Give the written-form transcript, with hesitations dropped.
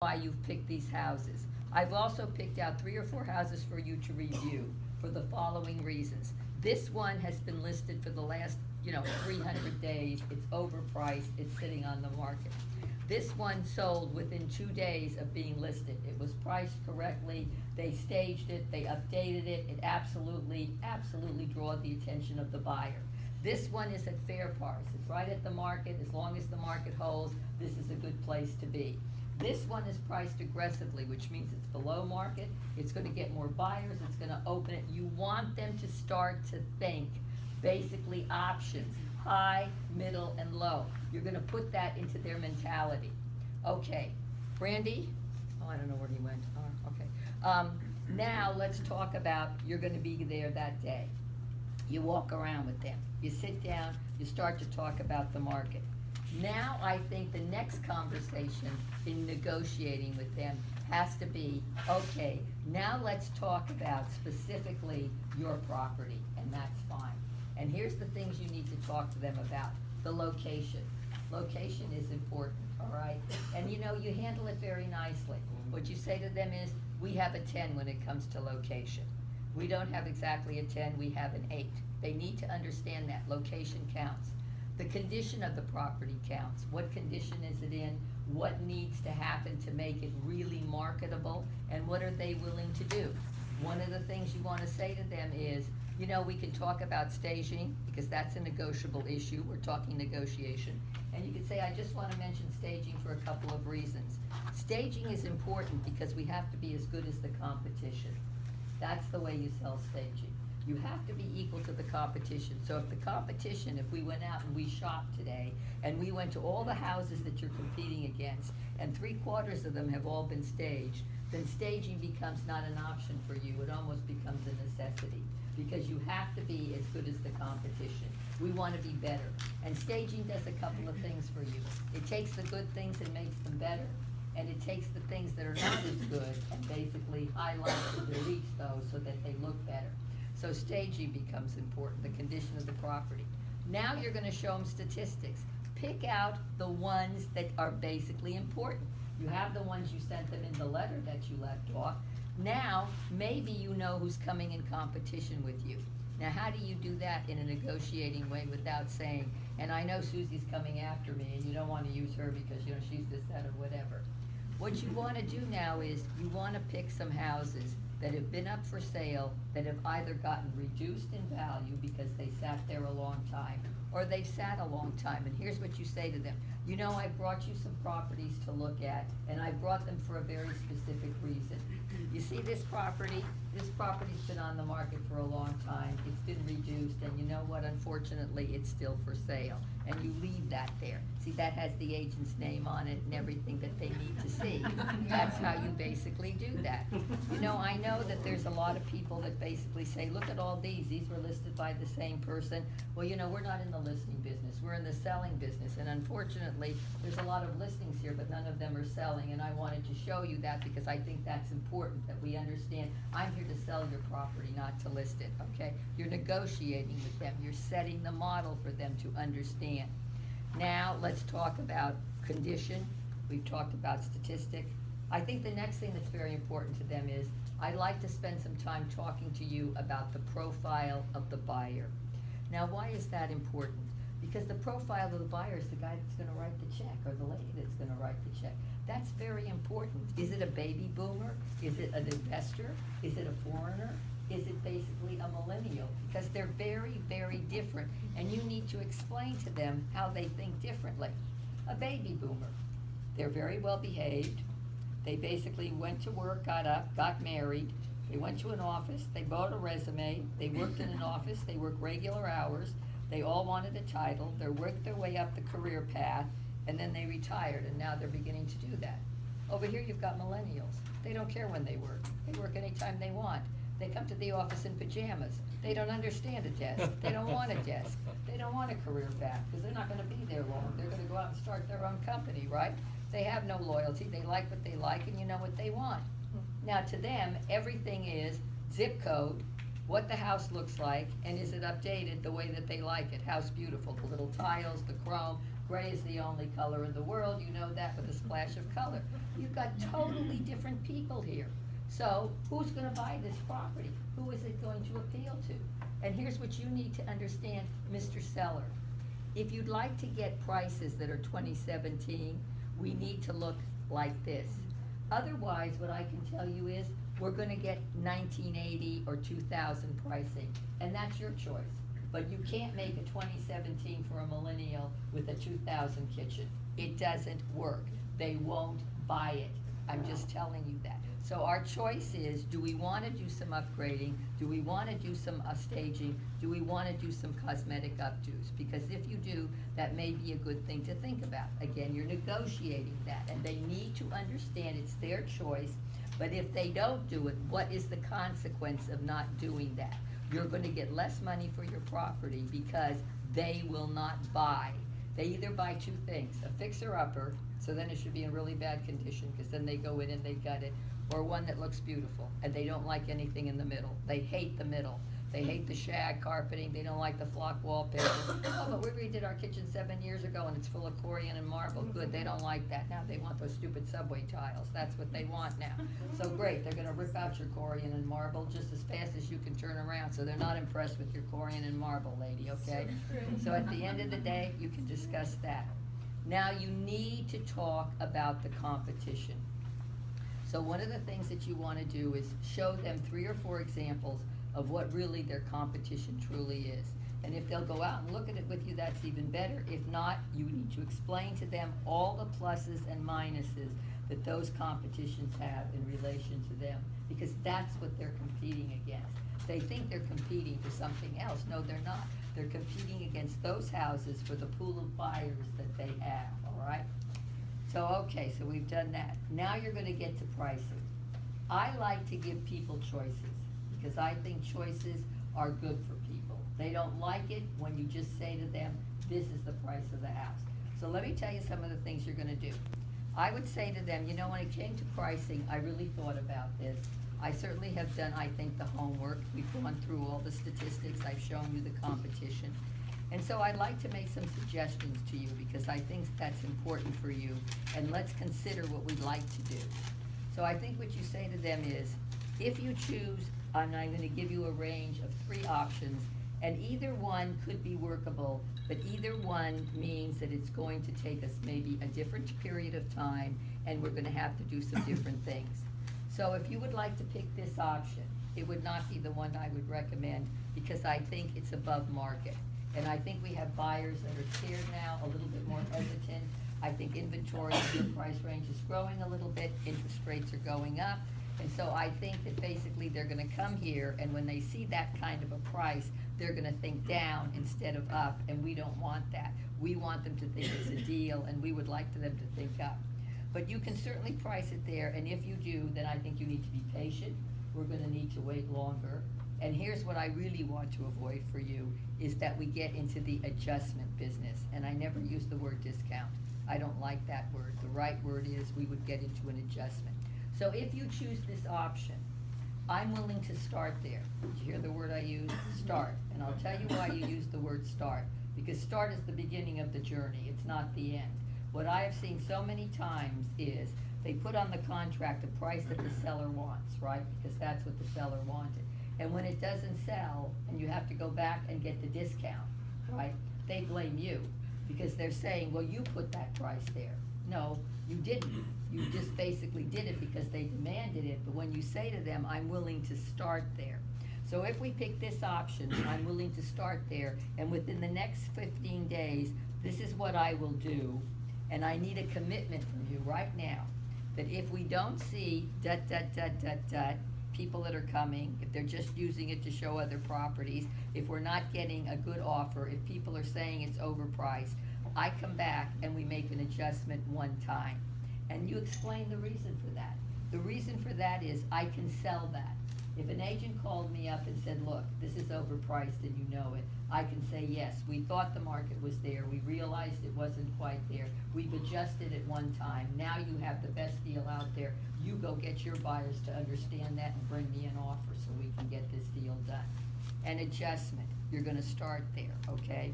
why you've picked these houses. I've also picked out 3 or 4 houses for you to review for the following reasons. This one has been listed for the last, 300 days. It's overpriced. It's sitting on the market. This one sold within 2 days of being listed. It was priced correctly. They staged it. They updated it. It absolutely drew the attention of the buyer. This one is at fair price. It's right at the market. As long as the market holds, this is a good place to be. This one is priced aggressively, which means it's below market. It's going to get more buyers. It's going to open it. You want them to start to think basically options, high, middle, and low. You're going to put that into their mentality. Okay, Brandy? Oh, I don't know where he went. Oh, okay. Now let's talk about you're going to be there that day. You walk around with them. You sit down. You start to talk about the market. Now I think the next conversation in negotiating with them has to be, okay, now let's talk about specifically your property, and that's fine. And here's the things you need to talk to them about. The location. Location is important, all right? And you handle it very nicely. What you say to them is, we have a 10 when it comes to location. We don't have exactly a 10, we have an 8. They need to understand that location counts. The condition of the property counts. What condition is it in? What needs to happen to make it really marketable? And what are they willing to do? One of the things you want to say to them is, we can talk about staging because that's a negotiable issue. We're talking negotiation. And you can say, I just want to mention staging for a couple of reasons. Staging is important because we have to be as good as the competition. That's the way you sell staging. You have to be equal to the competition. So if the competition, if we went out and we shopped today, and we went to all the houses that you're competing against, and 3/4 of them have all been staged, then staging becomes not an option for you. It almost becomes a necessity, because you have to be as good as the competition. We want to be better. And staging does a couple of things for you. It takes the good things and makes them better, and it takes the things that are not as good and basically highlights and deletes those so that they look better. So staging becomes important, the condition of the property. Now you're going to show them statistics. Pick out the ones that are basically important. You have the ones you sent them in the letter that you left off. Now, maybe you know who's coming in competition with you. Now, how do you do that in a negotiating way without saying, and I know Susie's coming after me, and you don't want to use her because, she's this, that, or whatever. What you want to do now is you want to pick some houses that have been up for sale, that have either gotten reduced in value because they sat there a long time, or they've sat a long time. And here's what you say to them. I brought you some properties to look at, and I brought them for a very specific reason. You see this property? This property's been on the market for a long time. It's been reduced, and you know what? Unfortunately, it's still for sale. And you leave that there. See, that has the agent's name on it and everything that they need to see. That's how you basically do that. I know that there's a lot of people that basically say, look at all these. These were listed by the same person. Well, we're not in the listing business. We're in the selling business. And unfortunately, there's a lot of listings here, but none of them are selling. And I wanted to show you that because I think that's important, that we understand I'm here to sell your property, not to list it, okay? You're negotiating with them. You're setting the model for them to understand. Now, let's talk about condition. We've talked about statistic. I think the next thing that's very important to them is I'd like to spend some time talking to you about the profile of the buyer. Now, why is that important? Because the profile of the buyer is the guy that's going to write the check, or the lady that's going to write the check. That's very important. Is it a baby boomer? Is it an investor? Is it a foreigner? Is it basically a millennial? Because they're very, very different, and you need to explain to them how they think differently. A baby boomer, they're very well behaved. They basically went to work, got up, got married. They went to an office. They bought a resume. They worked in an office. They worked regular hours. They all wanted a title. They worked their way up the career path, and then they retired, and now they're beginning to do that. Over here you've got millennials. They don't care when they work. They work anytime they want. They come to the office in pajamas. They don't understand a desk. They don't want a desk. They don't want a career path because they're not going to be there long. They're going to go out and start their own company, right? They have no loyalty. They like what they like, and you know what they want. Now, to them, everything is zip code, what the house looks like, and is it updated the way that they like it. House beautiful, the little tiles, the chrome, Gray is the only color in the world, you know that, with a splash of color. You've got totally different people here. So who's gonna buy this property? Who is it going to appeal to? And here's what you need to understand, Mr. Seller. If you'd like to get prices that are 2017, we need to look like this. Otherwise, what I can tell you is, we're gonna get 1980 or 2000 pricing, and that's your choice. But you can't make a 2017 for a millennial with a 2000 kitchen. It doesn't work. They won't buy it. I'm just telling you that. So our choice is, do we wanna do some upgrading? Do we wanna do some staging? Do we wanna do some cosmetic updos? Because if you do, that may be a good thing to think about. Again, you're negotiating that, and they need to understand it's their choice. But if they don't do it, what is the consequence of not doing that? You're gonna get less money for your property because they will not buy. They either buy two things, a fixer-upper, so then it should be in really bad condition, because then they go in and they gut it, or one that looks beautiful, and they don't like anything in the middle. They hate the middle. They hate the shag carpeting, they don't like the flock wallpaper. Oh, but we redid our kitchen 7 years ago and it's full of Corian and marble. Good, they don't like that. Now they want those stupid subway tiles. That's what they want now. So great, they're gonna rip out your Corian and marble just as fast as you can turn around, so they're not impressed with your Corian and marble, lady, okay? So at the end of the day, you can discuss that. Now you need to talk about the competition. So one of the things that you wanna do is show them 3 or 4 examples of what really their competition truly is. And if they'll go out and look at it with you, that's even better. If not, you need to explain to them all the pluses and minuses that those competitions have in relation to them, because that's what they're competing against. They think they're competing for something else. No, they're not. They're competing against those houses for the pool of buyers that they have, all right? So, okay, so we've done that. Now you're gonna get to pricing. I like to give people choices, because I think choices are good for people. They don't like it when you just say to them, this is the price of the house. So let me tell you some of the things you're gonna do. I would say to them, you know, when it came to pricing, I really thought about this. I certainly have done, I think, the homework. We've gone through all the statistics. I've shown you the competition. And so I'd like to make some suggestions to you, because I think that's important for you, and let's consider what we'd like to do. So I think what you say to them is, if you choose, and I'm gonna give you a range of 3 options, and either one could be workable, but either one means that it's going to take us maybe a different period of time, and we're gonna have to do some different things. So if you would like to pick this option, it would not be the one I would recommend, because I think it's above market. And I think we have buyers that are scared now, a little bit more hesitant. I think inventory in your price range is growing a little bit, interest rates are going up. And so I think that basically they're gonna come here, and when they see that kind of a price, they're gonna think down instead of up, and we don't want that. We want them to think it's a deal, and we would like for them to think up. But you can certainly price it there, and if you do, then I think you need to be patient. We're gonna need to wait longer. And here's what I really want to avoid for you, is that we get into the adjustment business. And I never use the word discount. I don't like that word. The right word is we would get into an adjustment. So if you choose this option, I'm willing to start there. Did you hear the word I used? Start. And I'll tell you why you use the word start. Because start is the beginning of the journey. It's not the end. What I have seen so many times is they put on the contract the price that the seller wants, right? Because that's what the seller wanted. And when it doesn't sell, and you have to go back and get the discount, right? They blame you, because they're saying, well, you put that price there. No, you didn't. You just basically did it because they demanded it, but when you say to them, I'm willing to start there. So if we pick this option, I'm willing to start there, and within the next 15 days, this is what I will do, and I need a commitment from you right now, that if we don't see people that are coming, if they're just using it to show other properties, if we're not getting a good offer, if people are saying it's overpriced, I come back and we make an adjustment one time. And you explain the reason for that. The reason for that is I can sell that. If an agent called me up and said, look, this is overpriced and you know it, I can say, yes, we thought the market was there, we realized it wasn't quite there, we've adjusted it one time, now you have the best deal out there, you go get your buyers to understand that and bring me an offer so we can get this deal done. An adjustment, you're gonna start there, okay?